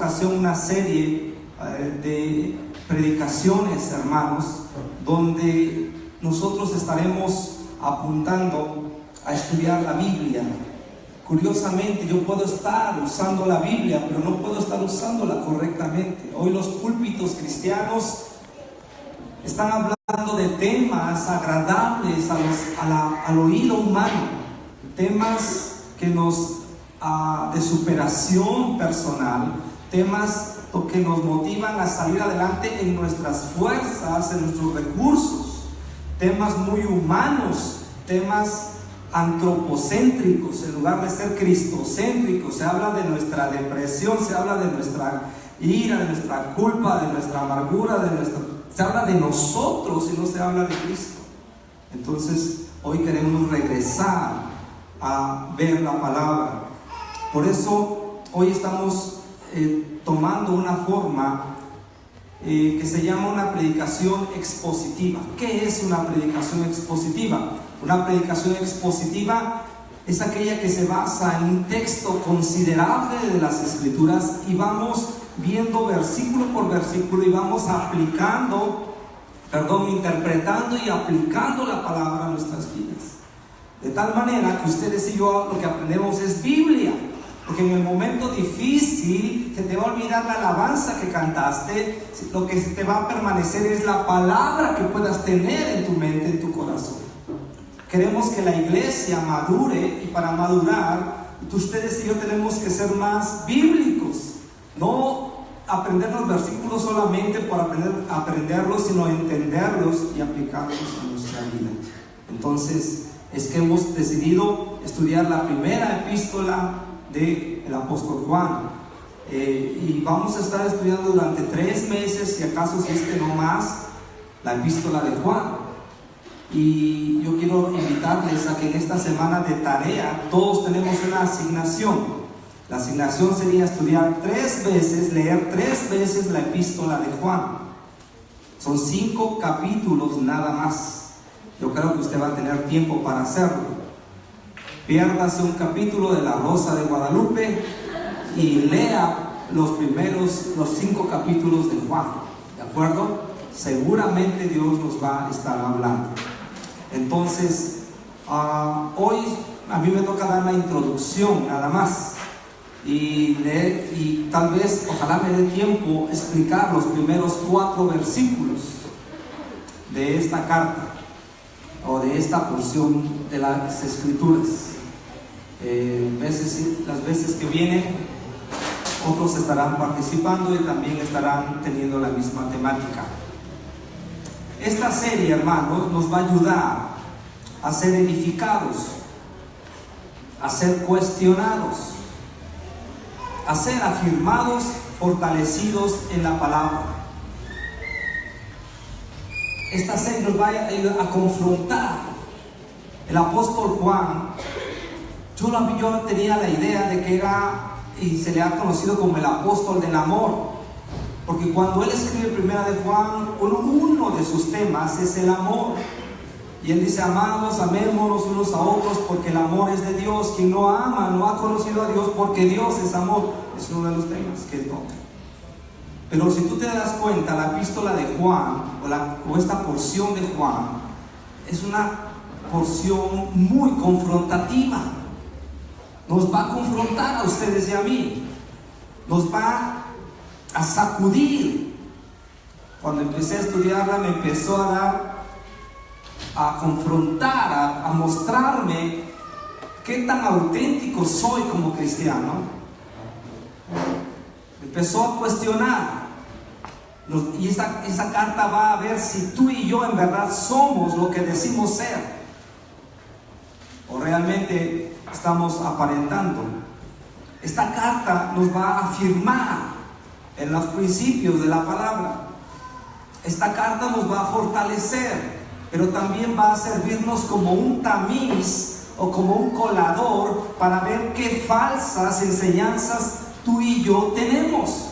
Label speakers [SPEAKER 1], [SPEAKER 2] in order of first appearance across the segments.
[SPEAKER 1] ocasión una serie de predicaciones, hermanos, donde nosotros estaremos apuntando a estudiar la Biblia. Curiosamente, yo puedo estar usando la Biblia, pero no puedo estar usándola correctamente. Hoy los púlpitos cristianos están hablando de temas agradables al oído humano, temas que de superación personal, temas que nos motivan a salir adelante en nuestras fuerzas, en nuestros recursos, temas muy humanos, temas antropocéntricos en lugar de ser cristocéntricos. Se habla de nuestra depresión, se habla de nuestra ira, de nuestra culpa, de nuestra amargura, se habla de nosotros y no se habla de Cristo. Entonces hoy queremos regresar a ver la palabra. Por eso hoy estamos tomando una forma que se llama una predicación expositiva. ¿Qué es una predicación expositiva? Una predicación expositiva es aquella que se basa en un texto considerable de las Escrituras y vamos viendo versículo por versículo y vamos interpretando y aplicando la palabra a nuestras vidas. De tal manera que ustedes y yo lo que aprendemos es Biblia. Porque en el momento difícil se te va a olvidar la alabanza que cantaste. Lo que se te va a permanecer es la palabra que puedas tener en tu mente, en tu corazón. Queremos que la iglesia madure, y para madurar, ustedes y yo tenemos que ser más bíblicos. No aprender los versículos solamente por aprenderlos, sino entenderlos y aplicarlos a nuestra vida. Entonces, es que hemos decidido estudiar la primera epístola del apóstol Juan, y vamos a estar estudiando durante 3 meses, si acaso, si es que no más, la epístola de Juan. Y yo quiero invitarles a que en esta semana de tarea todos tenemos una asignación. La asignación sería estudiar 3 veces, leer 3 veces la epístola de Juan. Son 5 capítulos nada más. Yo creo que usted va a tener tiempo para hacerlo. Piérdase un capítulo de La Rosa de Guadalupe y lea los 5 capítulos de Juan, ¿de acuerdo? Seguramente Dios nos va a estar hablando. Entonces, hoy a mí me toca dar la introducción nada más y tal vez, ojalá me dé tiempo explicar los primeros 4 versículos de esta carta o de esta porción de las Escrituras. Las veces que vienen, otros estarán participando y también estarán teniendo la misma temática. Esta serie, hermanos, nos va a ayudar a ser edificados, a ser cuestionados, a ser afirmados, fortalecidos en la palabra. Esta serie nos va a ayudar a confrontar. El apóstol Juan, yo tenía la idea de que era, y se le ha conocido como el apóstol del amor, porque cuando él escribe primera de Juan, uno de sus temas es el amor, y él dice: amados, amémonos unos a otros, porque el amor es de Dios. Quien no ama no ha conocido a Dios, porque Dios es amor. Es uno de los temas que él toca. Pero si tú te das cuenta, la epístola de Juan o esta porción de Juan es una porción muy confrontativa. Nos va a confrontar a ustedes y a mí, nos va a sacudir. Cuando empecé a estudiarla me empezó a confrontar, a mostrarme qué tan auténtico soy como cristiano. Empezó a cuestionar, y esa carta va a ver si tú y yo en verdad somos lo que decimos ser, o realmente estamos aparentando. Esta carta nos va a afirmar en los principios de la palabra. Esta carta nos va a fortalecer, pero también va a servirnos como un tamiz o como un colador para ver qué falsas enseñanzas tú y yo tenemos.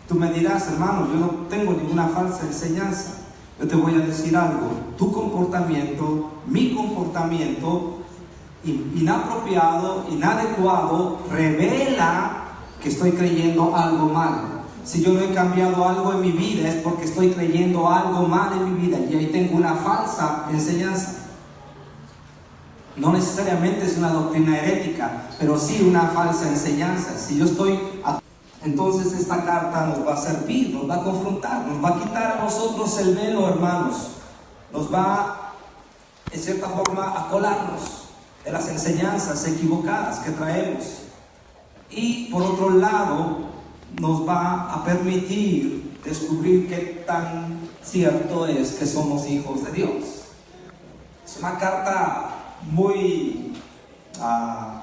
[SPEAKER 1] Tú me dirás: hermano, yo no tengo ninguna falsa enseñanza. Yo te voy a decir algo: tu comportamiento, mi comportamiento inapropiado, inadecuado, revela que estoy creyendo algo mal. Si yo no he cambiado algo en mi vida es porque estoy creyendo algo mal en mi vida y ahí tengo una falsa enseñanza. No necesariamente es una doctrina herética, pero sí una falsa enseñanza. Si yo estoy... Entonces esta carta nos va a servir, nos va a confrontar, nos va a quitar a nosotros el velo, hermanos. Nos va, en cierta forma, a colarnos de las enseñanzas equivocadas que traemos. Y por otro lado, nos va a permitir descubrir qué tan cierto es que somos hijos de Dios. Es una carta muy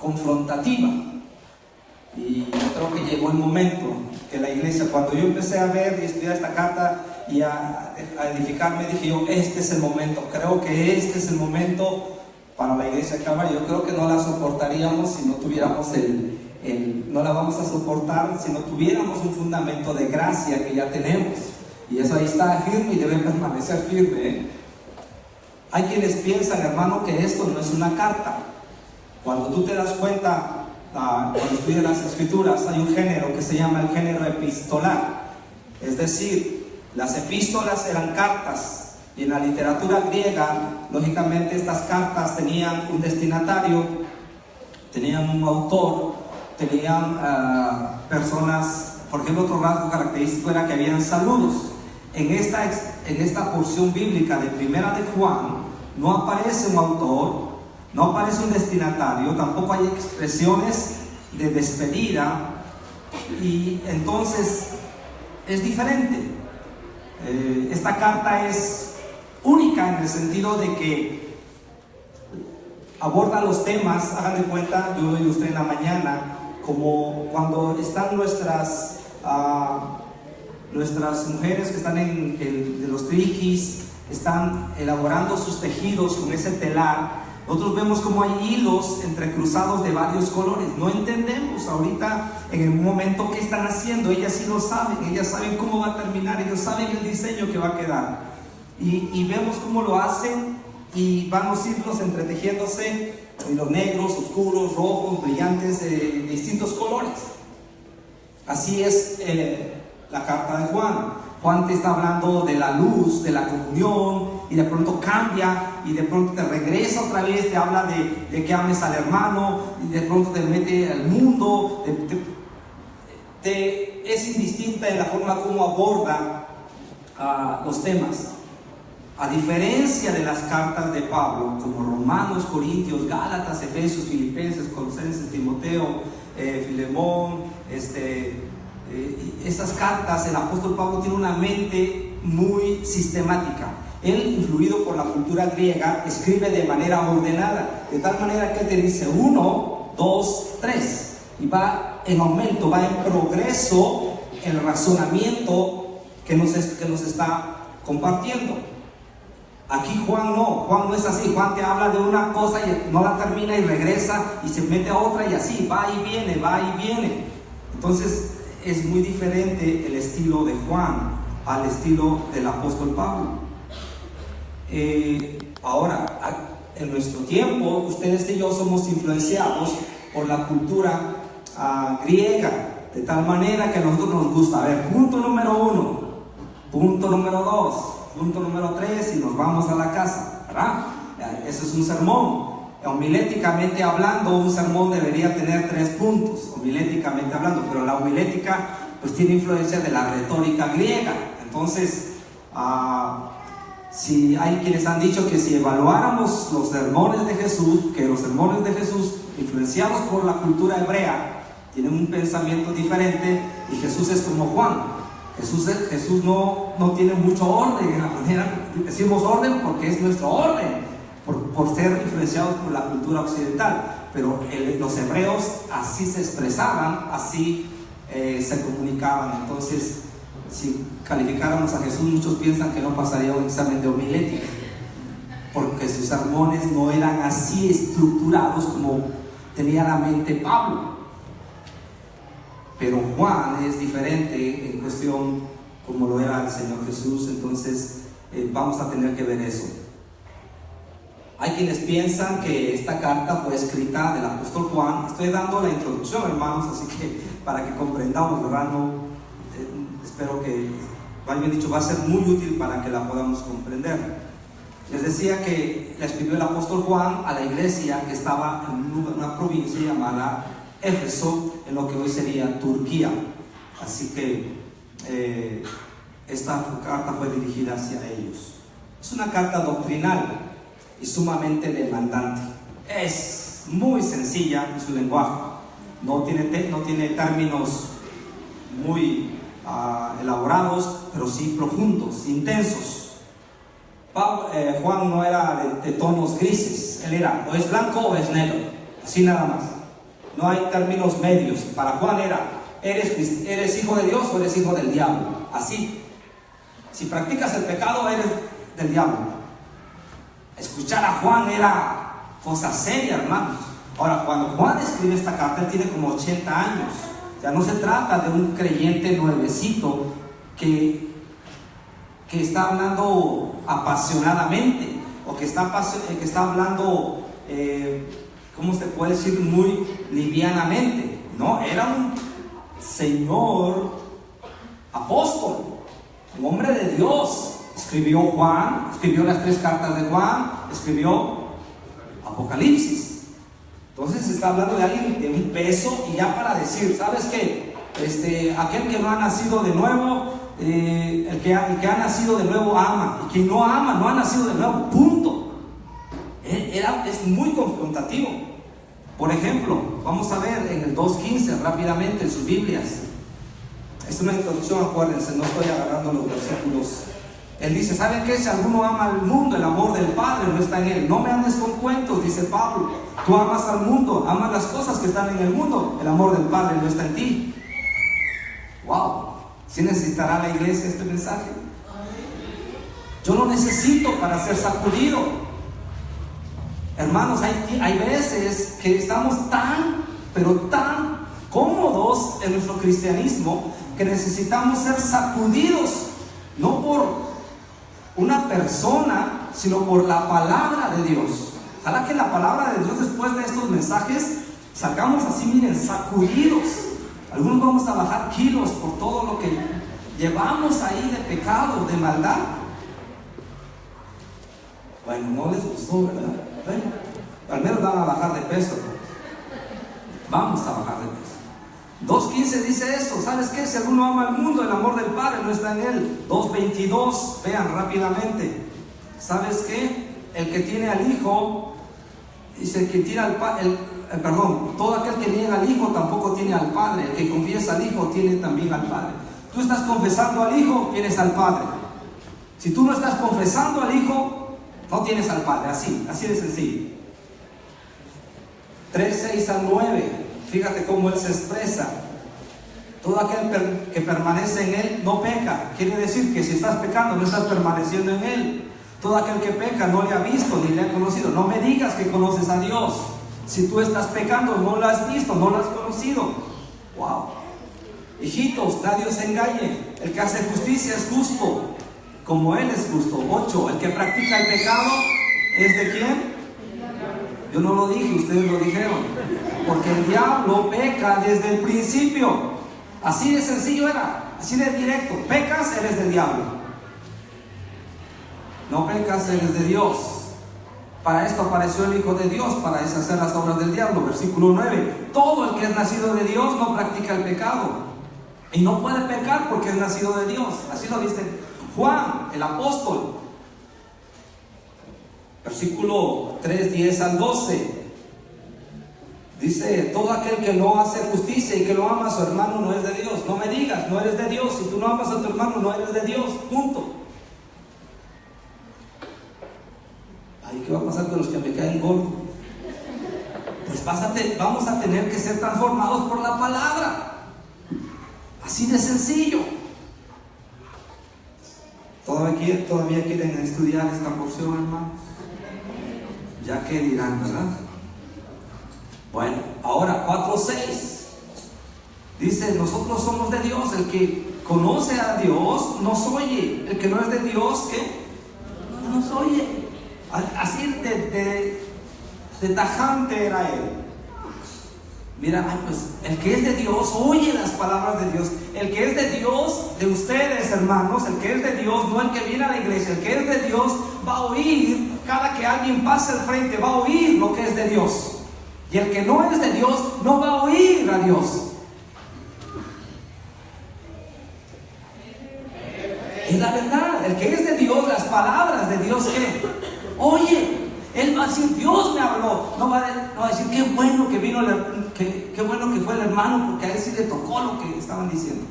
[SPEAKER 1] confrontativa. Y yo creo que llegó el momento que la iglesia, cuando yo empecé a ver y estudiar esta carta y a edificarme, dije yo, este es el momento, creo que este es el momento para la iglesia de Calvario. Yo creo que no la soportaríamos si no tuviéramos no la vamos a soportar si no tuviéramos un fundamento de gracia que ya tenemos. Y eso ahí está firme y debe permanecer firme, ¿eh? Hay quienes piensan, hermano, que esto no es una carta. Cuando tú te das cuenta, cuando estudias las escrituras, hay un género que se llama el género epistolar. Es decir, las epístolas eran cartas, y en la literatura griega, lógicamente estas cartas tenían un destinatario, tenían un autor, tenían personas. Por ejemplo, otro rasgo característico era que habían saludos. En esta porción bíblica de Primera de Juan no aparece un autor, no aparece un destinatario, tampoco hay expresiones de despedida, y entonces es diferente. Esta carta es única en el sentido de que aborda los temas. Hagan de cuenta, yo lo ilustré en la mañana, como cuando están nuestras mujeres que están de los triquis, están elaborando sus tejidos con ese telar. Nosotros vemos como hay hilos entrecruzados de varios colores. No entendemos ahorita en el momento qué están haciendo. Ellas sí lo saben, ellas saben cómo va a terminar, ellos saben el diseño que va a quedar. Y vemos cómo lo hacen, y van los hilos entretejiéndose, y los negros, oscuros, rojos, brillantes, de distintos colores. Así es la carta de Juan. Juan te está hablando de la luz, de la comunión, y de pronto cambia, y de pronto te regresa otra vez, te habla de que ames al hermano, y de pronto te mete al mundo. Es indistinta en la forma como aborda los temas. A diferencia de las cartas de Pablo, como Romanos, Corintios, Gálatas, Efesios, Filipenses, Colosenses, Timoteo, Filemón, estas cartas, el apóstol Pablo tiene una mente muy sistemática. Él, influido por la cultura griega, escribe de manera ordenada, de tal manera que él te dice 1, 2, 3, y va en aumento, va en progreso el razonamiento que nos está compartiendo. Aquí Juan no es así. Juan te habla de una cosa y no la termina y regresa y se mete a otra, y así va y viene. Entonces es muy diferente el estilo de Juan al estilo del apóstol Pablo. Ahora, en nuestro tiempo, ustedes y yo somos influenciados por la cultura griega, de tal manera que a nosotros nos gusta. A ver, punto número 1, punto número 2, punto número 3, y nos vamos a la casa, ¿verdad? Eso es un sermón. Homiléticamente hablando, un sermón debería tener 3 puntos, homiléticamente hablando, pero la homilética pues tiene influencia de la retórica griega. Entonces, si hay quienes han dicho que si evaluáramos los sermones de Jesús, que los sermones de Jesús, influenciados por la cultura hebrea, tienen un pensamiento diferente, y Jesús es como Juan. Jesús no tiene mucho orden en la manera. Decimos orden porque es nuestro orden, por ser influenciados por la cultura occidental, pero los hebreos así se expresaban, así se comunicaban. Entonces, si calificáramos a Jesús, muchos piensan que no pasaría un examen de homilética, porque sus sermones no eran así estructurados como tenía la mente Pablo. Pero Juan es diferente en cuestión como lo era el Señor Jesús. Entonces vamos a tener que ver eso. Hay quienes piensan que esta carta fue escrita del apóstol Juan. Estoy dando la introducción, hermanos, así que para que comprendamos, ¿verdad? Espero que, más bien dicho, va a ser muy útil para que la podamos comprender. Les decía que la escribió el apóstol Juan a la iglesia que estaba en una provincia llamada Éfeso, en lo que hoy sería Turquía. Así que esta carta fue dirigida hacia ellos. Es una carta doctrinal y sumamente demandante. Es muy sencilla en su lenguaje, no tiene términos muy elaborados, pero sí profundos, intensos. Juan no era de tonos grises, él era o es blanco o es negro, así nada más. No hay términos medios. Para Juan era, eres hijo de Dios o eres hijo del diablo, así. Si practicas el pecado, eres del diablo. Escuchar a Juan era cosa seria, hermanos. Ahora, cuando Juan escribe esta carta, él tiene como 80 años. O sea, no se trata de un creyente nuevecito que está hablando apasionadamente, o que está hablando, ¿cómo se puede decir? Muy livianamente. No, era un señor apóstol, un hombre de Dios. Escribió Juan, escribió las 3 cartas de Juan, escribió Apocalipsis. Entonces se está hablando de alguien de un peso, y ya para decir, ¿sabes qué? Aquel que no ha nacido de nuevo, el que ha nacido de nuevo ama, y quien no ama no ha nacido de nuevo, punto. Es muy confrontativo. Por ejemplo, vamos a ver en el 2.15 rápidamente en sus Biblias. Es una introducción, acuérdense, no estoy agarrando los versículos. Él dice, ¿saben qué? Si alguno ama al mundo, el amor del Padre no está en él. No me andes con cuentos, dice Pablo. Tú amas al mundo, amas las cosas que están en el mundo. El amor del Padre no está en ti. Wow. ¿Sí necesitará la iglesia este mensaje? Yo lo necesito para ser sacudido. Hermanos, hay veces que estamos tan, pero tan cómodos en nuestro cristianismo que necesitamos ser sacudidos, no por una persona, sino por la palabra de Dios. Ojalá que la palabra de Dios, después de estos mensajes, salgamos así, miren, sacudidos. Algunos vamos a bajar kilos por todo lo que llevamos ahí de pecado, de maldad. Bueno, no les gustó, ¿verdad? Bueno, al menos van a bajar de peso. Vamos a bajar de peso. 2.15 dice eso. ¿Sabes qué? Si alguno ama al mundo, el amor del Padre no está en él. 2.22, vean rápidamente. ¿Sabes qué? El que tiene al Hijo, dice que tiene al Padre, todo aquel que niega al Hijo tampoco tiene al Padre. El que confiesa al Hijo tiene también al Padre. Tú estás confesando al Hijo, tienes al Padre. Si tú no estás confesando al Hijo, no tienes al Padre. Así de sencillo. 3:6 al 9. Fíjate cómo Él se expresa. Todo aquel que permanece en Él no peca. Quiere decir que si estás pecando, no estás permaneciendo en Él. Todo aquel que peca no le ha visto ni le ha conocido. No me digas que conoces a Dios. Si tú estás pecando, no lo has visto, no lo has conocido. Wow. Hijitos, nadie os engañe. El que hace justicia es justo, como Él es justo. 8. El que practica el pecado es ¿de quién? Yo no lo dije, ustedes lo dijeron. Porque el diablo peca desde el principio. Así de sencillo era, así de directo. Pecas, eres del diablo. No pecas, eres de Dios. Para esto apareció el Hijo de Dios, para deshacer las obras del diablo. Versículo 9. Todo el que es nacido de Dios no practica el pecado. Y no puede pecar porque es nacido de Dios. Así lo dice Juan, el apóstol. Versículo 3, 10 al 12. Dice, todo aquel que no hace justicia y que no ama a su hermano no es de Dios. No me digas, no eres de Dios. Si tú no amas a tu hermano, no eres de Dios. Punto. Ay, ¿qué va a pasar con los que me caen gordos? Pues vamos a tener que ser transformados por la palabra. Así de sencillo. ¿Todavía quieren estudiar esta porción, hermanos? Ya que dirán, ¿verdad? Bueno, ahora 4:6 dice, nosotros somos de Dios. El que conoce a Dios nos oye. El que no es de Dios, ¿qué? No nos oye. Así de tajante era él. Mira, pues el que es de Dios oye las palabras de Dios. El que es de Dios, de ustedes hermanos, el que es de Dios, no el que viene a la iglesia, el que es de Dios va a oír, cada que alguien pase al frente va a oír lo que es de Dios. Y el que no es de Dios no va a oír a Dios. Es la verdad. El que es de Dios, las palabras de Dios, ¿qué? Oye, él va a decir, Dios me habló. No va a decir, qué bueno que vino, qué bueno que fue el hermano, porque a él sí le tocó lo que estaban diciendo.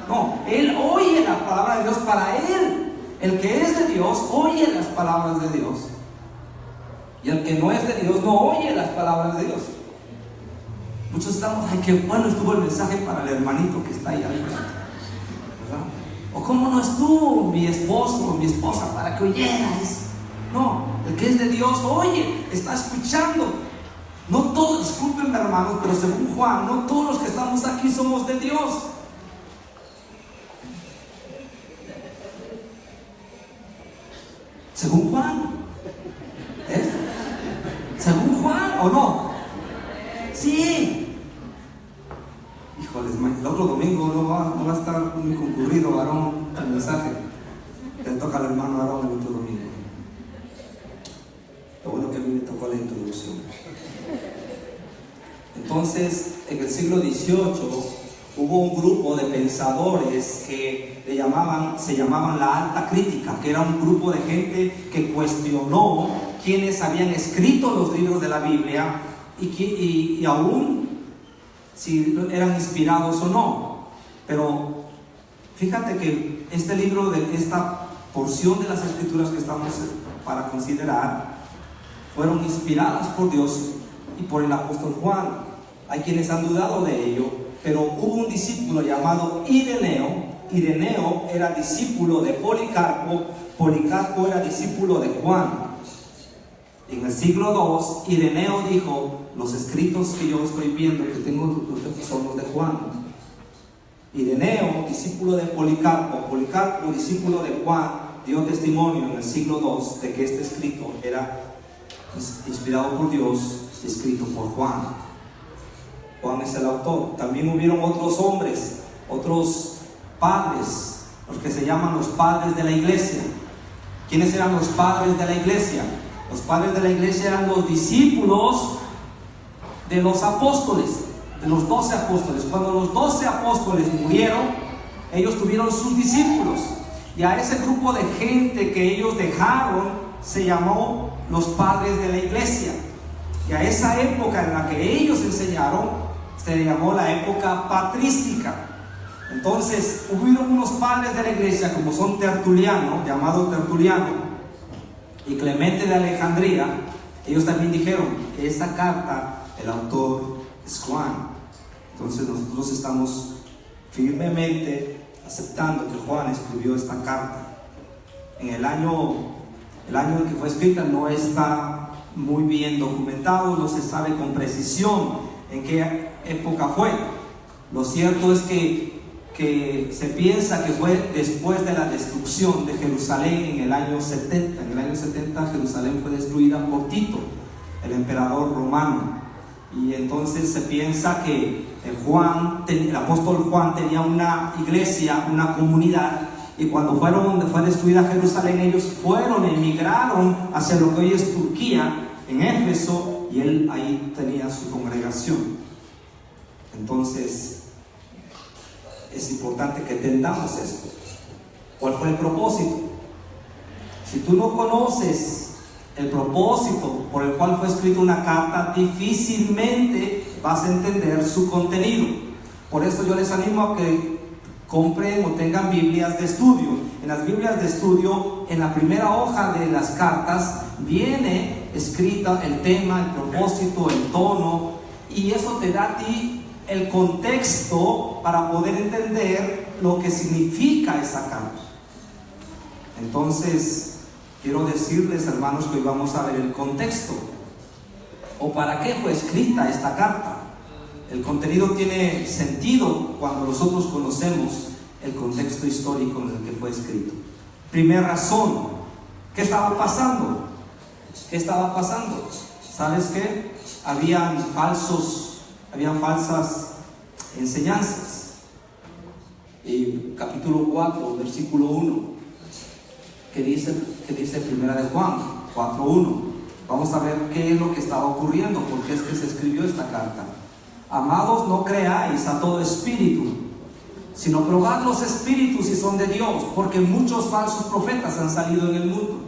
[SPEAKER 1] No, él oye la palabra de Dios para él. El que es de Dios oye las palabras de Dios. Y el que no es de Dios no oye las palabras de Dios. Muchos estamos, ay, qué bueno estuvo el mensaje para el hermanito que está ahí al frente, ¿verdad? O cómo no estuvo mi esposo o mi esposa para que oyera eso. No, el que es de Dios oye, está escuchando. No todos, discúlpenme hermanos, pero según Juan, no todos los que estamos aquí somos de Dios. Según Juan. ¿Es? Según Juan, ¿o no? Sí. Híjoles, el otro domingo no va a estar muy concurrido, Aarón, el mensaje. Le toca al hermano Aarón el otro domingo. Lo bueno que a mí me tocó la introducción. Entonces, en el siglo XVIII hubo un grupo de pensadores que se llamaban la Alta Crítica, que era un grupo de gente que cuestionó quienes habían escrito los libros de la Biblia y aún si eran inspirados o no. Pero fíjate que este libro, esta porción de las escrituras que estamos para considerar, fueron inspiradas por Dios y por el apóstol Juan. Hay quienes han dudado de ello, pero hubo un discípulo llamado Ireneo. Ireneo era discípulo de Policarpo. Policarpo era discípulo de Juan. En el siglo II, Ireneo dijo, los escritos que yo estoy viendo, que tengo, son los de Juan. Ireneo, discípulo de Policarpo, Policarpo, discípulo de Juan, dio testimonio en el siglo II de que este escrito era inspirado por Dios, escrito por Juan. Juan es el autor. También hubieron otros hombres, otros padres, los que se llaman los padres de la iglesia. ¿Quiénes eran los padres de la iglesia? Los padres de la iglesia eran los discípulos de los apóstoles, de los 12 apóstoles. Cuando los 12 apóstoles murieron, ellos tuvieron sus discípulos. Y a ese grupo de gente que ellos dejaron se llamó los padres de la iglesia. Y a esa época en la que ellos enseñaron se llamó la época patrística. Entonces hubieron unos padres de la iglesia como son Tertuliano, llamado Tertuliano, y Clemente de Alejandría. Ellos también dijeron que esa carta, el autor es Juan. Entonces nosotros estamos firmemente aceptando que Juan escribió esta carta. En el año en que fue escrita no está muy bien documentado, no se sabe con precisión en qué época fue. Lo cierto es que se piensa que fue después de la destrucción de Jerusalén en el año 70. En el año 70 Jerusalén fue destruida por Tito, el emperador romano. Y entonces se piensa que el apóstol Juan tenía una iglesia, una comunidad, y cuando fue destruida Jerusalén, ellos emigraron hacia lo que hoy es Turquía, en Éfeso, y él ahí tenía su congregación. Entonces es importante que entendamos esto. ¿Cuál fue el propósito? Si tú no conoces el propósito por el cual fue escrita una carta, difícilmente vas a entender su contenido. Por eso yo les animo a que compren o tengan Biblias de estudio. En las Biblias de estudio, en la primera hoja de las cartas, viene escrita el tema, el propósito, el tono, y eso te da a ti el contexto para poder entender lo que significa esa carta. Entonces, quiero decirles, hermanos, que hoy vamos a ver el contexto, o para qué fue escrita esta carta. El contenido tiene sentido cuando nosotros conocemos el contexto histórico en el que fue escrito. Primera razón, ¿qué estaba pasando? ¿Qué estaba pasando? ¿Sabes qué? Habían falsas enseñanzas. Y capítulo 4, versículo 1, que dice Primera de Juan 4:1. Vamos a ver qué es lo que estaba ocurriendo, porque es que se escribió esta carta. Amados, no creáis a todo espíritu, sino probad los espíritus si son de Dios, porque muchos falsos profetas han salido en el mundo.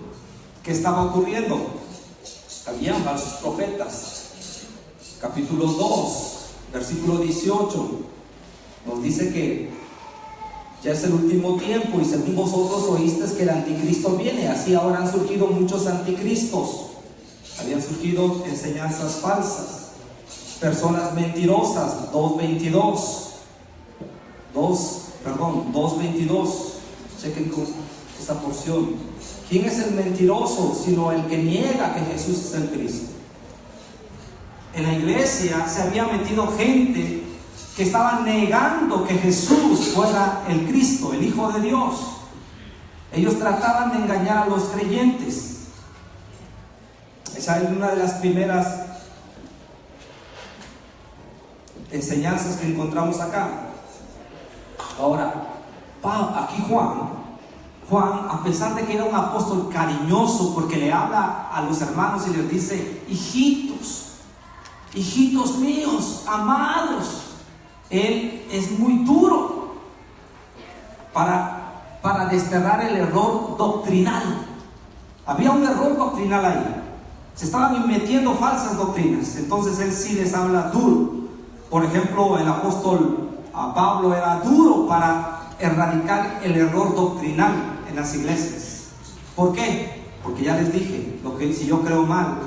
[SPEAKER 1] ¿Qué estaba ocurriendo? Habían falsos profetas. Capítulo 2, versículo 18, nos dice que ya es el último tiempo y según vosotros oísteis que el anticristo viene, así ahora han surgido muchos anticristos. Habían surgido enseñanzas falsas, personas mentirosas. 2:22. Chequen con esta porción. ¿Quién es el mentiroso sino el que niega que Jesús es el Cristo? En la iglesia se había metido gente que estaba negando que Jesús fuera el Cristo, el Hijo de Dios. Ellos trataban de engañar a los creyentes. Esa es una de las primeras enseñanzas que encontramos acá. Ahora, aquí Juan, a pesar de que era un apóstol cariñoso, porque le habla a los hermanos y les dice: hijitos míos, amados, él es muy duro para desterrar el error doctrinal. Había un error doctrinal ahí. Se estaban metiendo falsas doctrinas. Entonces él sí les habla duro. Por ejemplo, el apóstol Pablo era duro para erradicar el error doctrinal en las iglesias. ¿Por qué? Porque ya les dije, si yo creo mal,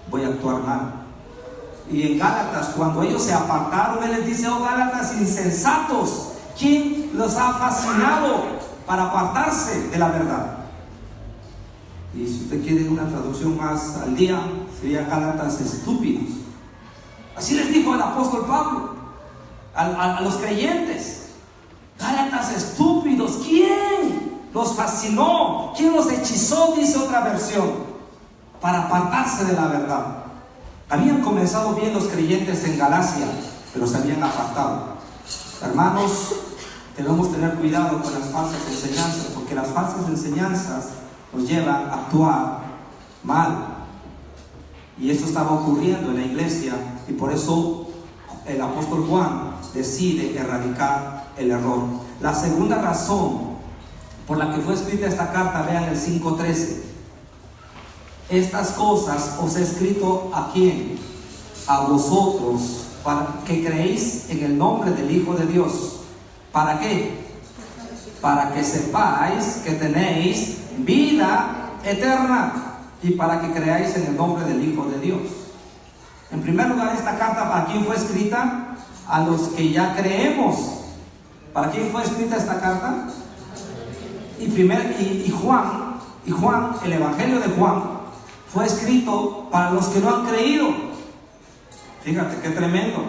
[SPEAKER 1] voy a actuar mal. Y en Gálatas, cuando ellos se apartaron, él les dice: oh Gálatas insensatos, ¿quién los ha fascinado para apartarse de la verdad? Y si usted quiere una traducción más al día, sería Gálatas estúpidos. Así les dijo el apóstol Pablo a los creyentes: Gálatas estúpidos, ¿quién los fascinó? ¿Quién los hechizó? Dice otra versión, para apartarse de la verdad. Habían comenzado bien los creyentes en Galacia, pero se habían apartado. Hermanos, debemos tener cuidado con las falsas enseñanzas, porque las falsas enseñanzas nos llevan a actuar mal. Y eso estaba ocurriendo en la iglesia, y por eso el apóstol Juan decide erradicar el error. La segunda razón por la que fue escrita esta carta, vean el 5:13. Estas cosas os he escrito ¿a quién? A vosotros, para que creéis en el nombre del Hijo de Dios. ¿Para qué? Para que sepáis que tenéis vida eterna y para que creáis en el nombre del Hijo de Dios. En primer lugar, esta carta, ¿para quién fue escrita? A los que ya creemos. ¿Para quién fue escrita esta carta? Y Juan, el Evangelio de Juan, fue escrito para los que no han creído. Fíjate qué tremendo.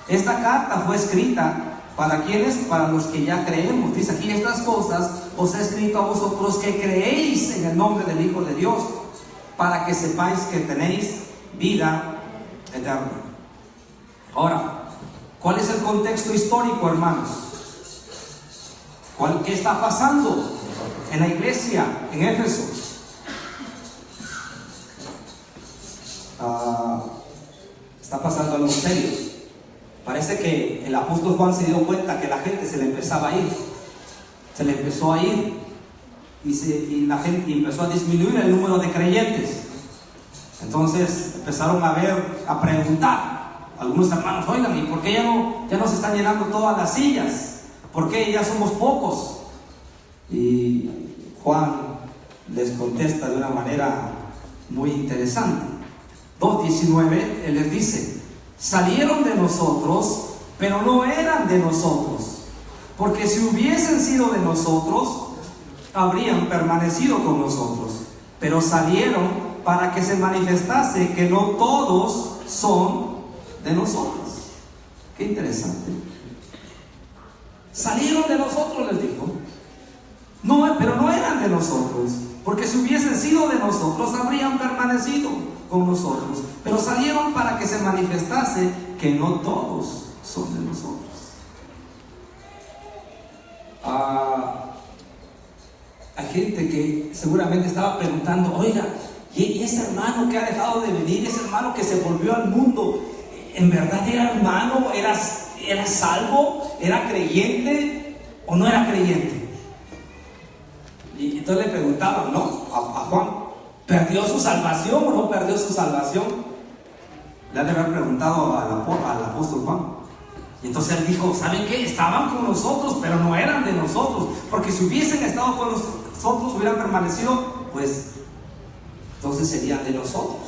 [SPEAKER 1] Esta carta fue escrita ¿para quiénes? Para los que ya creemos. Dice aquí: estas cosas os he escrito a vosotros que creéis en el nombre del Hijo de Dios, para que sepáis que tenéis vida eterna. Ahora, ¿cuál es el contexto histórico, hermanos? ¿Qué está pasando en la iglesia en Éfeso? Está pasando algo serio. Parece que el apóstol Juan se dio cuenta que la gente se le empezaba a ir. Se le empezó a ir y la gente empezó a disminuir el número de creyentes. Entonces empezaron a preguntar algunos hermanos: oigan, ¿y por qué ya no se están llenando todas las sillas? ¿Por qué ya somos pocos? Y Juan les contesta de una manera muy interesante. 2:19, él les dice: salieron de nosotros, pero no eran de nosotros, porque si hubiesen sido de nosotros, habrían permanecido con nosotros, pero salieron para que se manifestase que no todos son de nosotros. Qué interesante. Salieron de nosotros, les dijo. No, pero no eran de nosotros, porque si hubiesen sido de nosotros, habrían permanecido con nosotros. Pero salieron para que se manifestase que no todos son de nosotros. Hay gente que seguramente estaba preguntando: oiga, ¿y ese hermano que ha dejado de venir, ese hermano que se volvió al mundo, en verdad era hermano? ¿Era salvo? ¿Era creyente o no era creyente? Y entonces le preguntaban, ¿no? A Juan, ¿perdió su salvación o no perdió su salvación? Le han de haber preguntado al apóstol Juan. Y entonces él dijo: ¿saben qué? Estaban con nosotros, pero no eran de nosotros, porque si hubiesen estado con nosotros, hubieran permanecido, pues entonces serían de nosotros.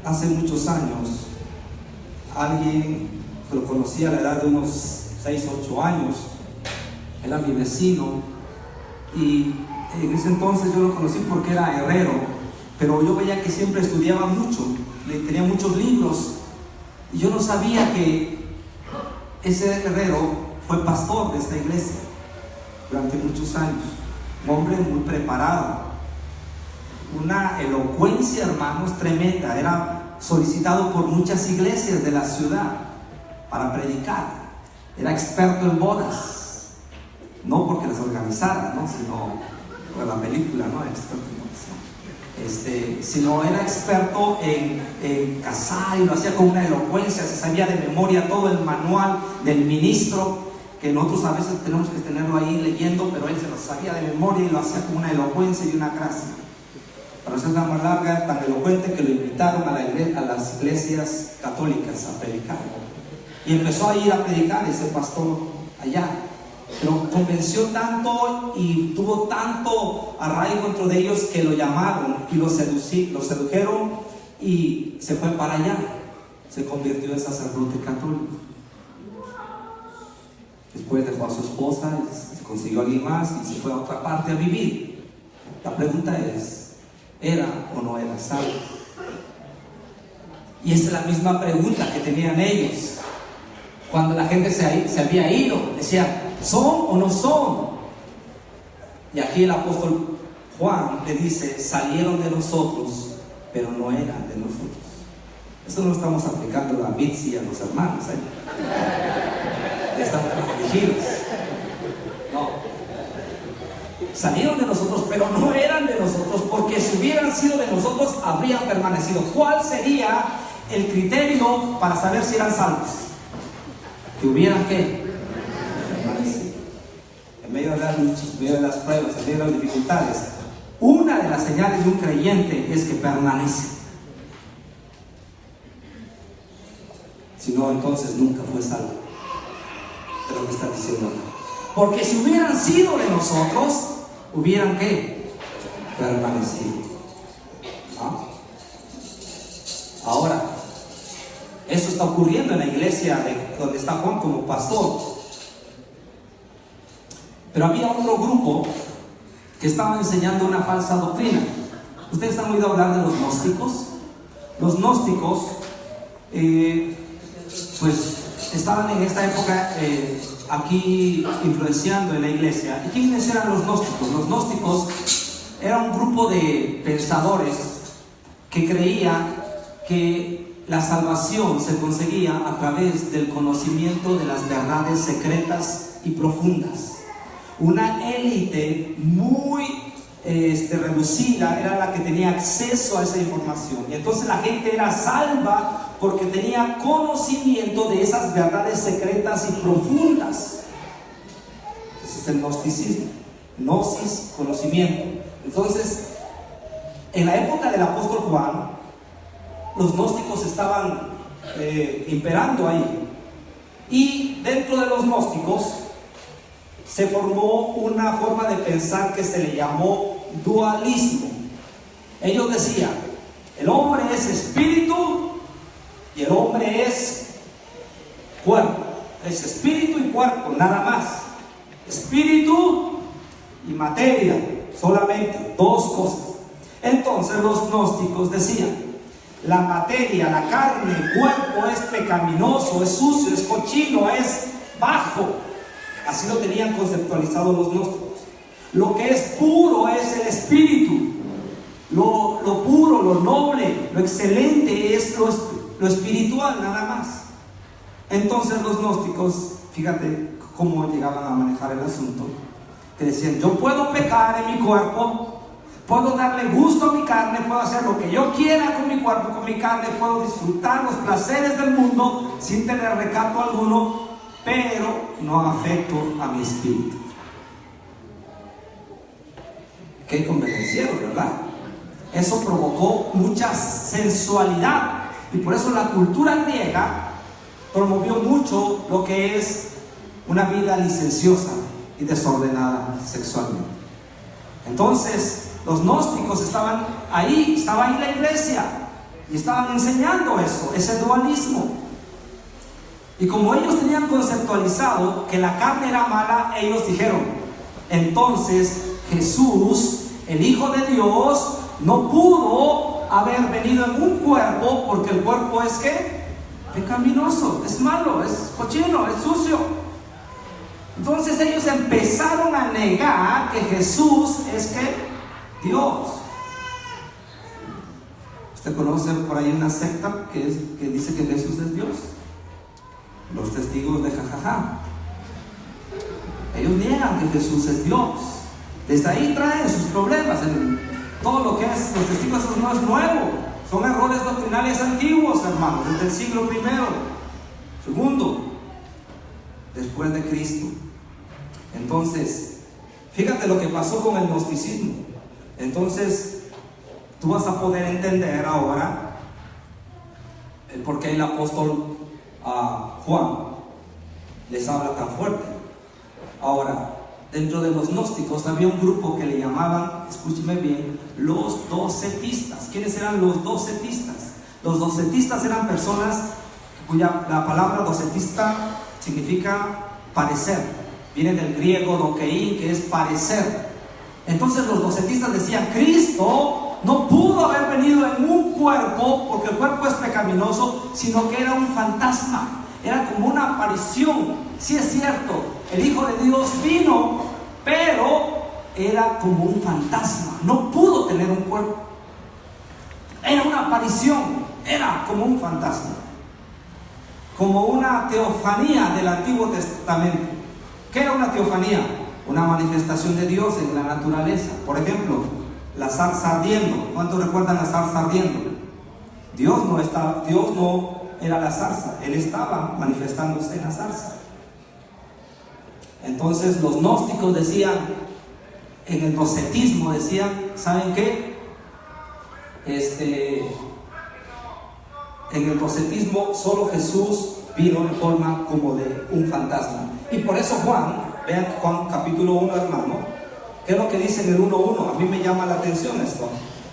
[SPEAKER 1] Hace muchos años, alguien que lo conocí a la edad de unos 6, 8 años, era mi vecino, y en ese entonces yo lo conocí porque era herrero, pero yo veía que siempre estudiaba mucho, tenía muchos libros, y yo no sabía que ese herrero fue pastor de esta iglesia durante muchos años. Un hombre muy preparado, una elocuencia, hermanos, tremenda. Era solicitado por muchas iglesias de la ciudad para predicar. Era experto en bodas, no porque las organizara, ¿no? Sino por la película, ¿no? Experto en bodas. Sino era experto en casar, y lo hacía con una elocuencia. Se sabía de memoria todo el manual del ministro, que nosotros a veces tenemos que tenerlo ahí leyendo, pero él se lo sabía de memoria y lo hacía con una elocuencia y una gracia. Para hacer la más larga, tan elocuente que lo invitaron a las iglesias católicas a predicar, y empezó a ir a predicar ese pastor allá. Pero convenció tanto y tuvo tanto arraigo dentro de ellos que lo llamaron y lo sedujeron, y se fue para allá. Se convirtió en sacerdote católico. Después dejó a su esposa, se consiguió a alguien más y se fue a otra parte a vivir. La pregunta es: ¿era o no era salvo? Y esa es la misma pregunta que tenían ellos cuando la gente se había ido. Decía: ¿son o no son? Y aquí el apóstol Juan le dice: salieron de nosotros, pero no eran de nosotros. Esto no lo estamos aplicando a la Mitzi y a los hermanos, están protegidos. No. Salieron de nosotros, pero no eran de nosotros, porque si hubieran sido de nosotros, habrían permanecido. ¿Cuál sería el criterio para saber si eran salvos? Que hubieran ¿qué? Permanecido. En medio de las luchas, en medio de las pruebas, en medio de las dificultades, una de las señales de un creyente es que permanece. Si no, entonces nunca fue salvo. De lo que está diciendo acá. Porque si hubieran sido de nosotros, hubieran ¿qué? Permanecido. ¿Ah? Ahora, eso está ocurriendo en la iglesia donde está Juan como pastor. Pero había otro grupo que estaba enseñando una falsa doctrina. ¿Ustedes han oído hablar de los gnósticos? Los gnósticos, pues estaban en esta época aquí influenciando en la iglesia. ¿Y quiénes eran los gnósticos? Los gnósticos eran un grupo de pensadores que creía que la salvación se conseguía a través del conocimiento de las verdades secretas y profundas. Una élite muy reducida era la que tenía acceso a esa información, y entonces la gente era salva porque tenía conocimiento de esas verdades secretas y profundas. Ese es el gnosticismo. Gnosis, conocimiento. Entonces, en la época del apóstol Juan, los gnósticos estaban imperando ahí, y dentro de los gnósticos se formó una forma de pensar que se le llamó dualismo. Ellos decían: el hombre es espíritu y el hombre es cuerpo. Es espíritu y cuerpo, nada más. Espíritu y materia, solamente dos cosas. Entonces los gnósticos decían: la materia, la carne, el cuerpo es pecaminoso, es sucio, es cochino, es bajo. Así lo tenían conceptualizado los gnósticos. Lo que es puro es el espíritu. Lo puro, lo noble, lo excelente es lo espiritual, nada más. Entonces los gnósticos, fíjate cómo llegaban a manejar el asunto, que decían: yo puedo pecar en mi cuerpo, puedo darle gusto a mi carne, puedo hacer lo que yo quiera con mi cuerpo, con mi carne, puedo disfrutar los placeres del mundo sin tener recato alguno, pero no afecto a mi espíritu. Qué convenciero, ¿verdad? Eso provocó mucha sensualidad, y por eso la cultura griega promovió mucho lo que es una vida licenciosa y desordenada sexualmente. Entonces los gnósticos estaban ahí, estaba ahí la iglesia, y estaban enseñando eso, ese dualismo. Y como ellos tenían conceptualizado que la carne era mala, ellos dijeron: entonces Jesús, el Hijo de Dios, no pudo haber venido en un cuerpo, porque el cuerpo es ¿qué? Pecaminoso, es malo, es cochino, es sucio. Entonces ellos empezaron a negar que Jesús es ¿qué? Dios. ¿Usted conoce por ahí una secta que dice que Jesús es Dios? Los testigos de jajaja. Ellos niegan que Jesús es Dios. Desde ahí traen sus problemas. Todo lo que es los testigos, eso no es nuevo. Son errores doctrinales antiguos, hermanos, desde el siglo I, II, después de Cristo. Entonces, fíjate lo que pasó con el gnosticismo. Entonces, tú vas a poder entender ahora el por qué el apóstol Juan les habla tan fuerte. Ahora, dentro de los gnósticos había un grupo que le llamaban, escúcheme bien, los docetistas. ¿Quiénes eran los docetistas? Los docetistas eran personas cuya la palabra docetista significa parecer. Viene del griego dokein, que es parecer. Entonces los docetistas decían: Cristo no pudo haber venido en un cuerpo, porque el cuerpo es pecaminoso, sino que era un fantasma, era como una aparición. Sí, es cierto, el Hijo de Dios vino, pero era como un fantasma, no pudo tener un cuerpo, era una aparición, era como un fantasma, como una teofanía del Antiguo Testamento. ¿Qué era una teofanía? Una manifestación de Dios en la naturaleza. Por ejemplo, la zarza ardiendo. ¿Cuántos recuerdan la zarza ardiendo? Dios no era la zarza, Él estaba manifestándose en la zarza. Entonces los gnósticos decían, en el docetismo decían: ¿saben qué? En el docetismo solo Jesús vino en forma como de un fantasma. Y por eso Juan, vean Juan capítulo 1, hermano, ¿qué es lo que dice en el 1:1? A mí me llama la atención esto.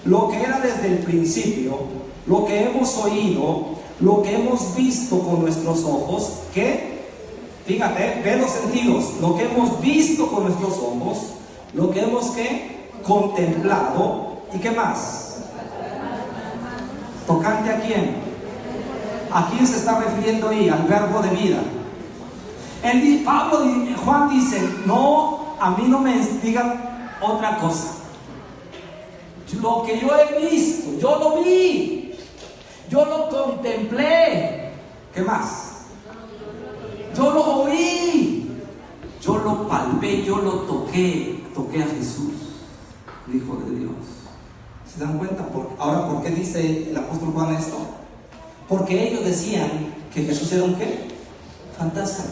[SPEAKER 1] Lo que era desde el principio, lo que hemos oído, lo que hemos visto con nuestros ojos, que, fíjate, ve los sentidos, lo que hemos visto con nuestros ojos, lo que hemos contemplado, ¿y qué más? ¿Tocante a quién? ¿A quién se está refiriendo ahí? Al verbo de vida. Juan dice: no, a mí no me digan otra cosa. Lo que yo he visto, yo lo vi, yo lo contemplé. ¿Qué más? Yo lo oí, yo lo palpé, yo lo toqué a Jesús, el Hijo de Dios. ¿Se dan cuenta? Ahora, ¿por qué dice el apóstol Juan esto? Porque ellos decían que Jesús era un ¿qué? Fantasma.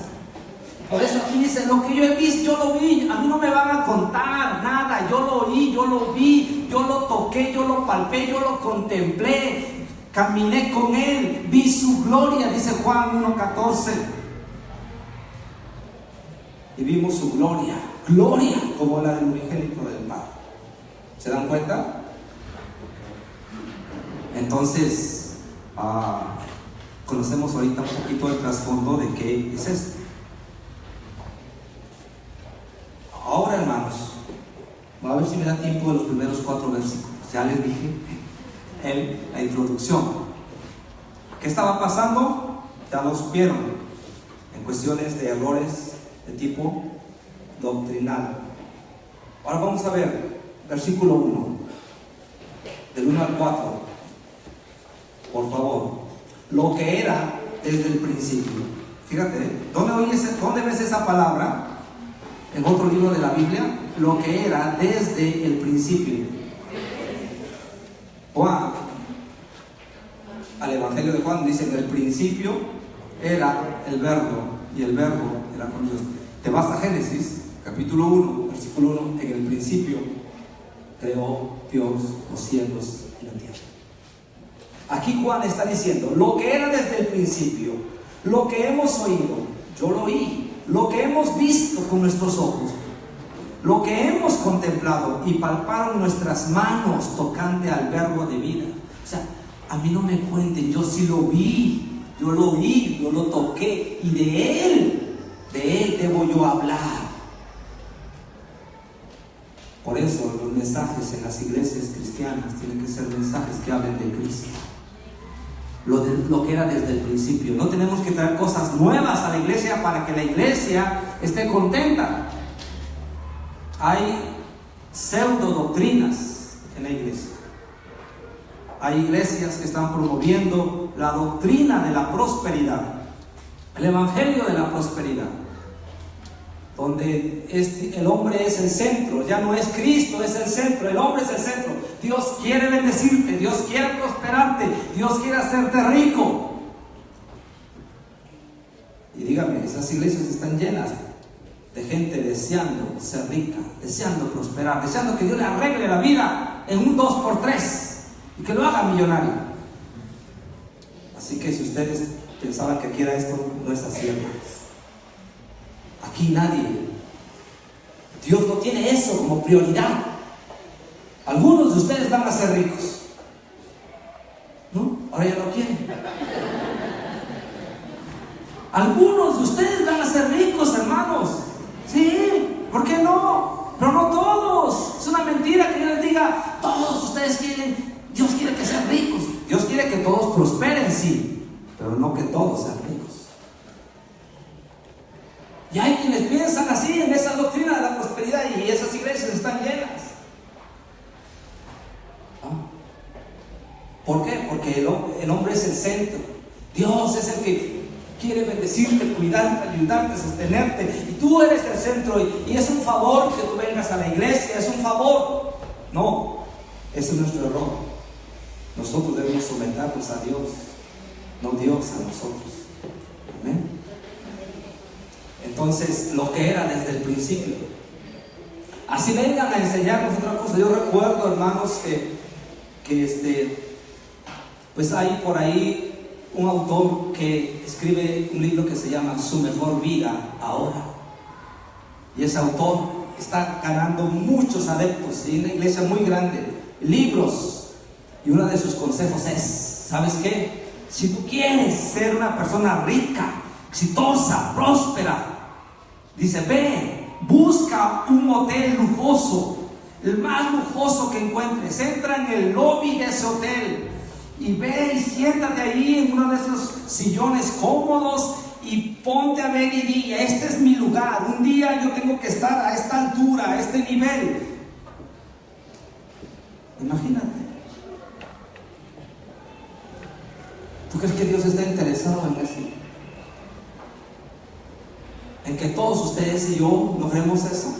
[SPEAKER 1] Por eso aquí dice: lo que yo he visto, yo lo vi. A mí no me van a contar nada. Yo lo oí, yo lo vi, yo lo toqué, yo lo palpé, yo lo contemplé, caminé con Él, vi su gloria, dice Juan 1:14. Y vimos su gloria como la del unigénito del Padre. ¿Se dan cuenta? Entonces, conocemos ahorita un poquito el trasfondo de qué es esto. Ahora, hermanos, a ver si me da tiempo de los primeros 4 versículos. Ya les dije en la introducción. ¿Qué estaba pasando? Ya lo supieron. En cuestiones de errores de tipo doctrinal. Ahora vamos a ver versículo 1, del 1 al 4, por favor. Lo que era desde el principio. Fíjate, ¿dónde ves esa palabra? En otro libro de la Biblia. Lo que era desde el principio. Juan, al Evangelio de Juan dice: en el principio era el verbo, y el verbo era con Dios. Te vas a Génesis, capítulo 1, versículo 1. En el principio creó Dios los cielos y la tierra. Aquí Juan está diciendo: lo que era desde el principio, lo que hemos oído, yo lo oí, lo que hemos visto con nuestros ojos, lo que hemos contemplado y palparon nuestras manos tocante al verbo de vida. O sea, a mí no me cuenten, yo sí lo vi, yo lo oí, yo lo toqué, y de él debo yo hablar. Por eso los mensajes en las iglesias cristianas tienen que ser mensajes que hablen de Cristo. Lo que era desde el principio. No tenemos que traer cosas nuevas a la iglesia para que la iglesia esté contenta. Hay pseudo doctrinas en la iglesia. Hay iglesias que están promoviendo la doctrina de la prosperidad, el evangelio de la prosperidad, donde el hombre es el centro. Ya no es Cristo, es el centro, el hombre es el centro. Dios quiere bendecirte, Dios quiere prosperarte, Dios quiere hacerte rico. Y dígame, esas iglesias están llenas de gente deseando ser rica, deseando prosperar, deseando que Dios le arregle la vida en un 2x3 y que lo haga millonario. Así que si ustedes pensaban que aquí era esto, no es así, hermanos. Aquí nadie, Dios no tiene eso como prioridad. Algunos de ustedes van a ser ricos, ¿no? Ahora ya no quieren. Algunos de ustedes van a ser ricos, hermanos. Sí, ¿por qué no? Pero no todos. Es una mentira que yo les diga: todos ustedes quieren, Dios quiere que sean ricos. Dios quiere que todos prosperen, sí, pero no que todos sean ricos. Y hay quienes piensan así en esa doctrina de la prosperidad, y esas iglesias están llenas. ¿Por qué? Porque el hombre es el centro. Dios es el que quiere bendecirte, cuidarte, ayudarte, sostenerte, y tú eres el centro, y es un favor que tú vengas a la iglesia, es un favor. No, ese es nuestro error. Nosotros debemos someternos a Dios, no Dios a nosotros. Amén. Entonces, lo que era desde el principio. Así vengan a enseñarnos otra cosa. Yo recuerdo, hermanos, pues hay por ahí un autor que escribe un libro que se llama Su mejor vida ahora. Y ese autor está ganando muchos adeptos en una iglesia muy grande, libros. Y uno de sus consejos es: ¿sabes qué? Si tú quieres ser una persona rica, exitosa, próspera, dice, ve, busca un hotel lujoso, el más lujoso que encuentres. Entra en el lobby de ese hotel y ve y siéntate ahí en uno de esos sillones cómodos y ponte a ver y di: este es mi lugar, un día yo tengo que estar a esta altura, a este nivel. Imagínate. ¿Tú crees que Dios está interesado en eso? En que todos ustedes y yo logremos eso.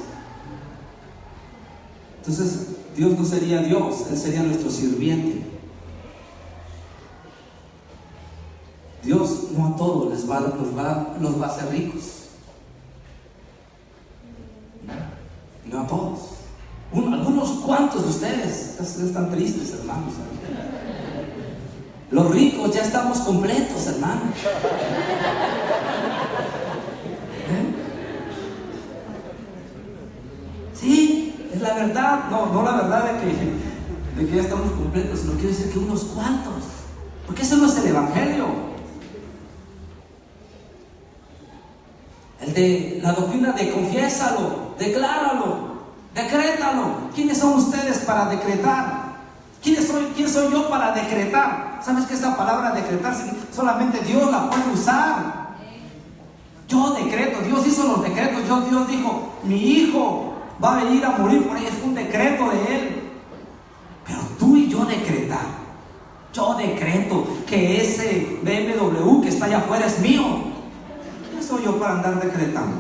[SPEAKER 1] Entonces Dios no sería Dios, Él sería nuestro sirviente. Dios no a todos nos va a hacer ricos. No a todos. Algunos cuantos de ustedes están tristes, hermanos. Los ricos ya estamos completos, hermanos. Sí, es la verdad. No la verdad de que ya estamos completos, sino quiero decir que unos cuantos. Porque eso no es el evangelio. El de la doctrina de confiésalo, decláralo, decrétalo. ¿Quiénes son ustedes para decretar? ¿Quién soy yo para decretar? ¿Sabes que esa palabra decretar solamente Dios la puede usar? Yo decreto, Dios hizo los decretos. Dios dijo, mi hijo va a venir a morir por ahí, es un decreto de Él. Pero tú y yo decretamos. Yo decreto que ese BMW que está allá afuera es mío. ¿Qué soy yo para andar decretando?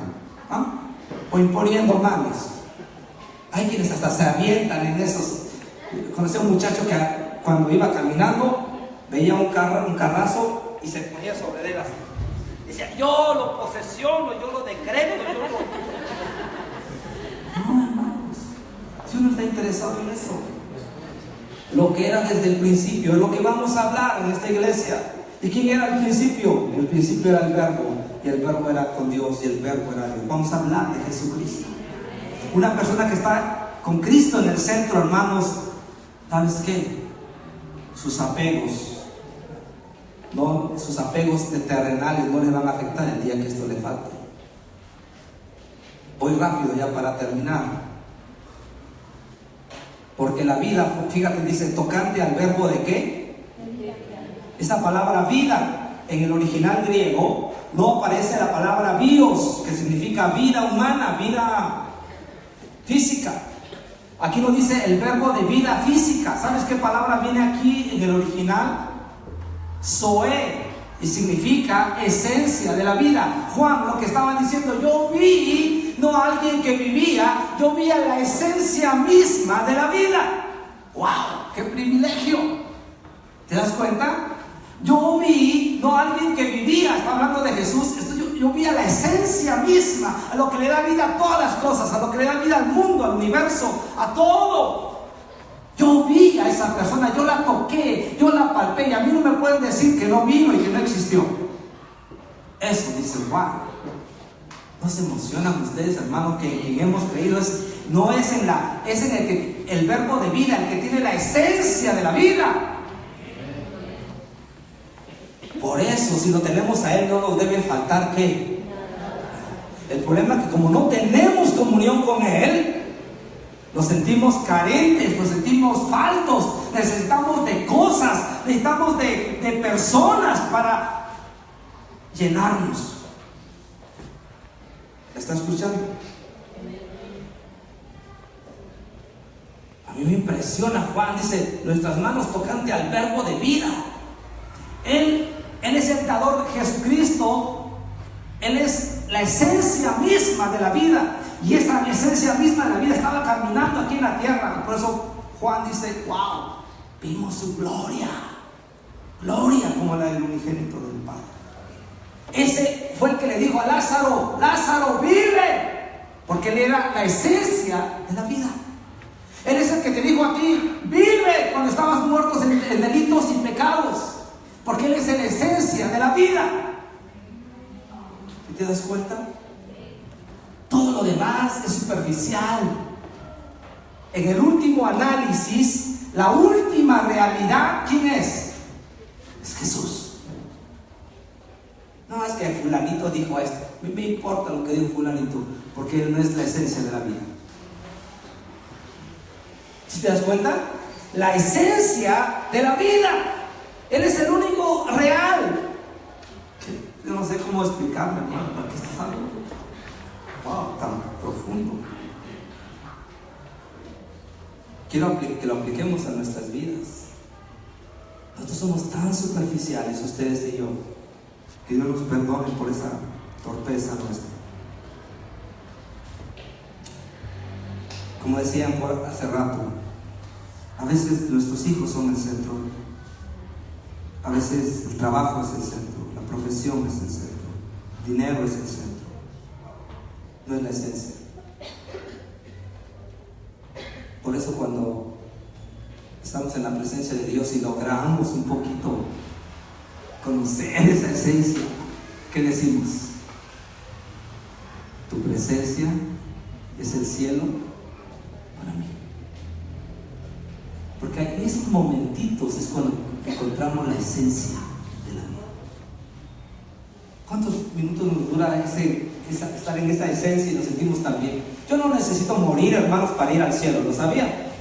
[SPEAKER 1] ¿Ah? O imponiendo manos. Hay quienes hasta se avientan en esos. Conocí a un muchacho que cuando iba caminando veía un carrazo y se ponía sobre él así. Decía, yo lo posesiono, yo lo decreto, No, hermanos, si uno está interesado en eso, lo que era desde el principio, es lo que vamos a hablar en esta iglesia. ¿Y quién era el principio? El principio era el verbo, y el verbo era con Dios, y el verbo era Dios. Vamos a hablar de Jesucristo. Una persona que está con Cristo en el centro, hermanos, ¿sabes qué? Sus apegos terrenales no le van a afectar el día que esto le falte. Voy rápido ya para terminar. Porque la vida, fíjate, dice tocante al verbo de ¿qué? Esa palabra vida en el original griego no aparece la palabra bios, que significa vida humana, vida física. Aquí no dice el verbo de vida física. ¿Sabes qué palabra viene aquí en el original? Zoe, y significa esencia de la vida. Juan lo que estaba diciendo, yo vi no a alguien que vivía, yo vi a la esencia misma de la vida. ¡Wow! ¡Qué privilegio! ¿Te das cuenta? Yo vi no a alguien que vivía, está hablando de Jesús. Yo vi a la esencia misma, a lo que le da vida a todas las cosas, a lo que le da vida al mundo, al universo, a todo. Yo vi a esa persona, yo la toqué, yo la palpé, y a mí no me pueden decir que no vino y que no existió. Eso dice Juan. ¿No se emocionan ustedes, hermanos, que en quien hemos creído es en el que el verbo de vida, el que tiene la esencia de la vida? Por eso, si lo tenemos a Él, no nos debe faltar ¿qué? El problema es que como no tenemos comunión con Él, nos sentimos carentes, nos sentimos faltos, necesitamos de cosas, necesitamos de personas para llenarnos. ¿Está escuchando? A mí me impresiona Juan, dice, nuestras manos tocante al verbo de vida. Él es el dador de Jesucristo. Él es la esencia misma de la vida. Y esa esencia misma de la vida estaba caminando aquí en la tierra. Por eso Juan dice, wow, vimos su gloria. Gloria como la del unigénito del Padre. Ese fue el que le dijo a Lázaro, Lázaro, vive. Porque él era la esencia de la vida. Él es el que te dijo a ti, vive, cuando estabas muertos en delitos y pecados. Porque Él es la esencia de la vida. ¿Y te das cuenta? Todo lo demás es superficial. En el último análisis, la última realidad, ¿quién es? Es Jesús. No es que fulanito dijo esto. A mí me importa lo que dijo fulanito, porque Él no es la esencia de la vida. ¿Sí te das cuenta? La esencia de la vida. Él es el único real. Yo no sé cómo explicarme, hermano, porque esto es algo tan profundo. Quiero que lo apliquemos a nuestras vidas. Nosotros somos tan superficiales, ustedes y yo, que Dios nos perdone por esa torpeza nuestra. Como decían hace rato, a veces nuestros hijos son el centro. A veces el trabajo es el centro, la profesión es el centro, el dinero es el centro, no es la esencia. Por eso cuando estamos en la presencia de Dios y logramos un poquito conocer esa esencia, ¿qué decimos? Tu presencia es el cielo para mí. Porque en esos momentitos es cuando encontramos la esencia de la vida. ¿Cuántos minutos nos dura estar en esa esencia y nos sentimos tan bien? Yo no necesito morir, hermanos, para ir al cielo, ¿lo sabía?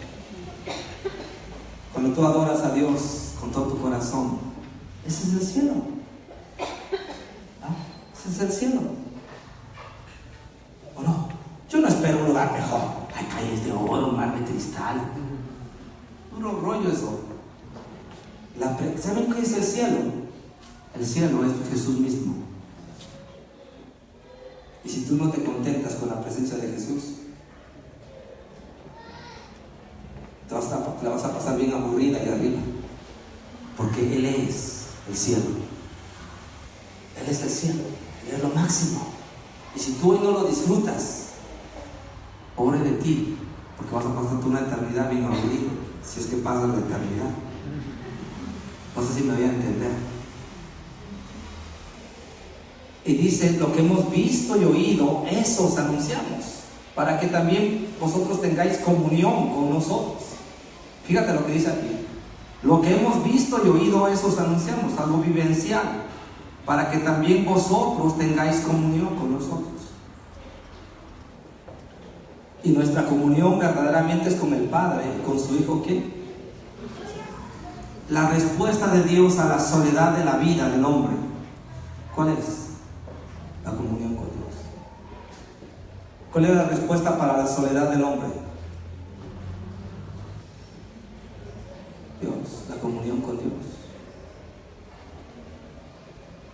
[SPEAKER 1] Cuando tú adoras a Dios con todo tu corazón, ese es el cielo. ¿Ah? Ese es el cielo. lugar mejor. Hay calles de oro, mar de cristal. Puro rollo eso. ¿Saben qué es el cielo? El cielo es Jesús mismo. Y si tú no te contentas con la presencia de Jesús, te la vas a pasar bien aburrida ahí arriba, porque Él es el cielo. Él es el cielo, Él es lo máximo. Y si tú hoy no lo disfrutas, pobre de ti, porque vas a pasar una eternidad bien aburrida, si es que pasas la eternidad. No sé si me voy a entender. Y dice, lo que hemos visto y oído, eso os anunciamos, para que también vosotros tengáis comunión con nosotros. Fíjate lo que dice aquí. Lo que hemos visto y oído, eso os anunciamos, algo vivencial, para que también vosotros tengáis comunión con nosotros. Y nuestra comunión verdaderamente es con el Padre y con su Hijo, ¿quién? La respuesta de Dios a la soledad de la vida del hombre, ¿cuál es? La comunión con Dios. ¿Cuál es la respuesta para la soledad del hombre? Dios, la comunión con Dios.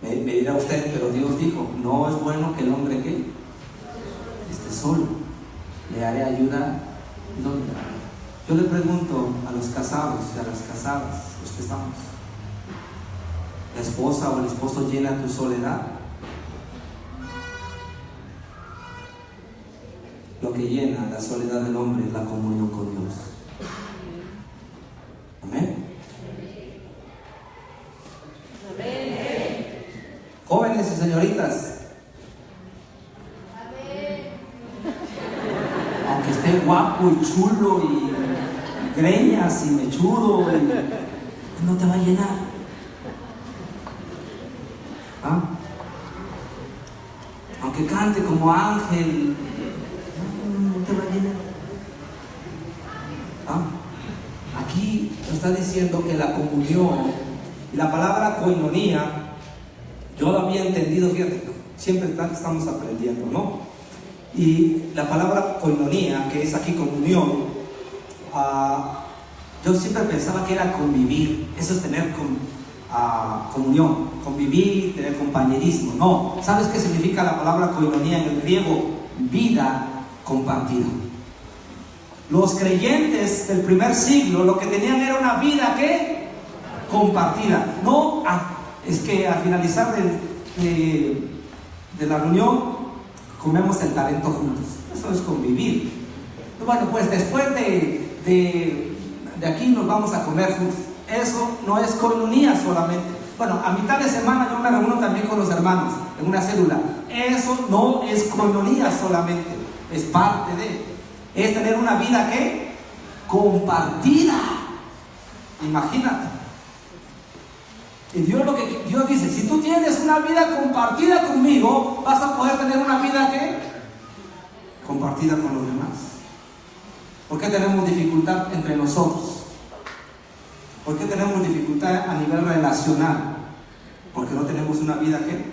[SPEAKER 1] Me dirá usted, pero Dios dijo, no es bueno que el hombre ¿qué? Esté solo. Le haré ayuda. ¿Dónde? Yo le pregunto a los casados y a las casadas, los que estamos, ¿la esposa o el esposo llena tu soledad? Lo que llena la soledad del hombre es la comunión con Dios. Amén. Jóvenes y señoritas, aunque esté guapo y chulo y greñas y mechudo, no te va a llenar. ¿Ah? Aunque cante como ángel, no te va a llenar. ¿Ah? Aquí está diciendo que la comunión y la palabra koinonía, yo lo había entendido, fíjate, siempre estamos aprendiendo, ¿no? Y la palabra koinonía, que es aquí comunión, yo siempre pensaba que era convivir. Eso es tener comunión, convivir, tener compañerismo. No, ¿sabes qué significa la palabra koinonía en el griego? Vida compartida. Los creyentes del primer siglo lo que tenían era una vida ¿qué? Compartida. No, es que al finalizar de la reunión comemos el talento juntos. Eso es convivir. Bueno, pues después de aquí nos vamos a comer juntos. Eso no es koinonía solamente. Bueno, a mitad de semana yo me reúno también con los hermanos en una célula. Eso no es koinonía solamente, es parte de. Es tener una vida ¿qué? Compartida. Imagínate. Y Dios dice, si tú tienes una vida compartida conmigo, vas a poder tener una vida ¿qué? Compartida con los demás. ¿Por qué tenemos dificultad entre nosotros? ¿Por qué tenemos dificultad a nivel relacional? Porque no tenemos una vida ¿qué?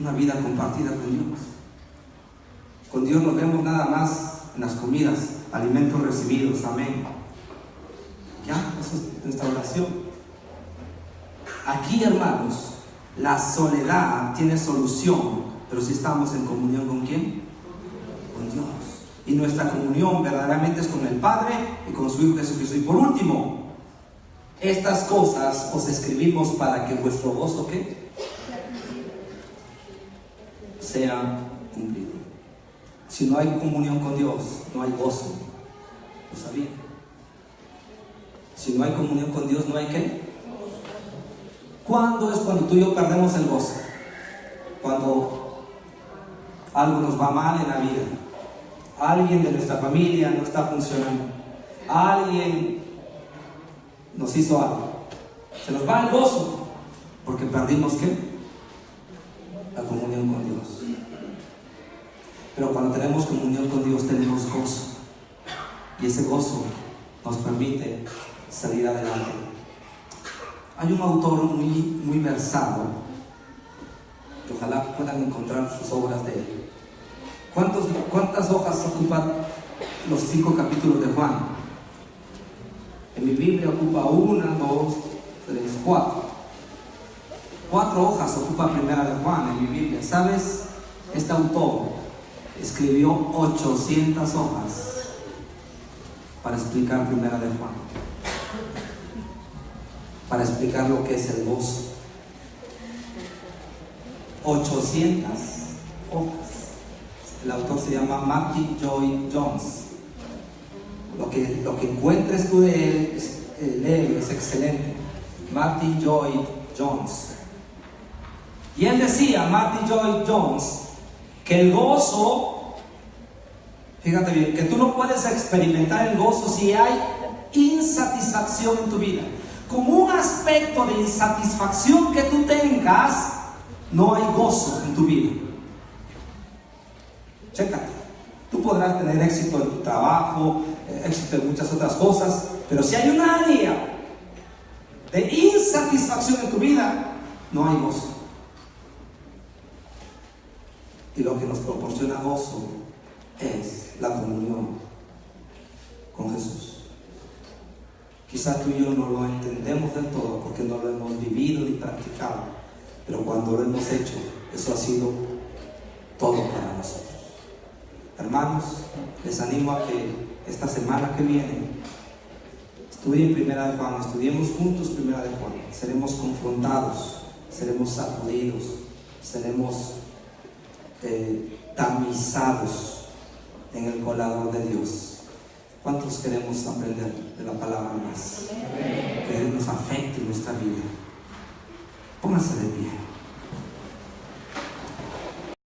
[SPEAKER 1] Una vida compartida con Dios. Con Dios nos vemos nada más en las comidas, alimentos recibidos, amén. Ya, eso es nuestra oración. Aquí, hermanos, la soledad tiene solución, pero si estamos en comunión ¿con quién? Con Dios. Y nuestra comunión verdaderamente es con el Padre y con su Hijo Jesucristo. Y por último, estas cosas os escribimos para que vuestro gozo ¿qué? Sea cumplido. Si no hay comunión con Dios, no hay gozo. ¿Lo sabía? Si no hay comunión con Dios, no hay ¿qué? ¿Cuándo es cuando tú y yo perdemos el gozo? Cuando algo nos va mal en la vida. Alguien de nuestra familia no está funcionando. Alguien nos hizo algo. Se nos va el gozo porque perdimos ¿qué? La comunión con Dios. Pero cuando tenemos comunión con Dios tenemos gozo. Y ese gozo nos permite salir adelante. Hay un autor muy versado, que ojalá puedan encontrar sus obras de él. ¿Cuántas hojas ocupan los 5 capítulos de Juan? En mi Biblia ocupa 1, 2, 3, 4. 4 hojas ocupa primera de Juan en mi Biblia. ¿Sabes? Este autor escribió 800 hojas para explicar primera de Juan, para explicar lo que es el gozo. 800 hojas. El autor se llama Martin Lloyd-Jones. Lo que encuentres tú de él, lee, es excelente. Martin Lloyd-Jones. Y él decía, Martin Lloyd-Jones, que el gozo, fíjate bien, que tú no puedes experimentar el gozo si hay insatisfacción en tu vida. Como un aspecto de insatisfacción que tú tengas, no hay gozo en tu vida. Chécate. Tú podrás tener éxito en tu trabajo, éxito en muchas otras cosas, pero si hay un área de insatisfacción en tu vida, no hay gozo. Y lo que nos proporciona gozo es la comunión con Jesús. Quizá tú y yo no lo entendemos del todo porque no lo hemos vivido ni practicado, pero cuando lo hemos hecho, eso ha sido todo para nosotros. Hermanos, les animo a que esta semana que viene estudien primera de Juan, estudiemos juntos primera de Juan. Seremos confrontados, seremos sacudidos, seremos tamizados en el colador de Dios. ¿Cuántos queremos aprender de la palabra más? Que nos afecte en nuestra vida. Pónganse de pie.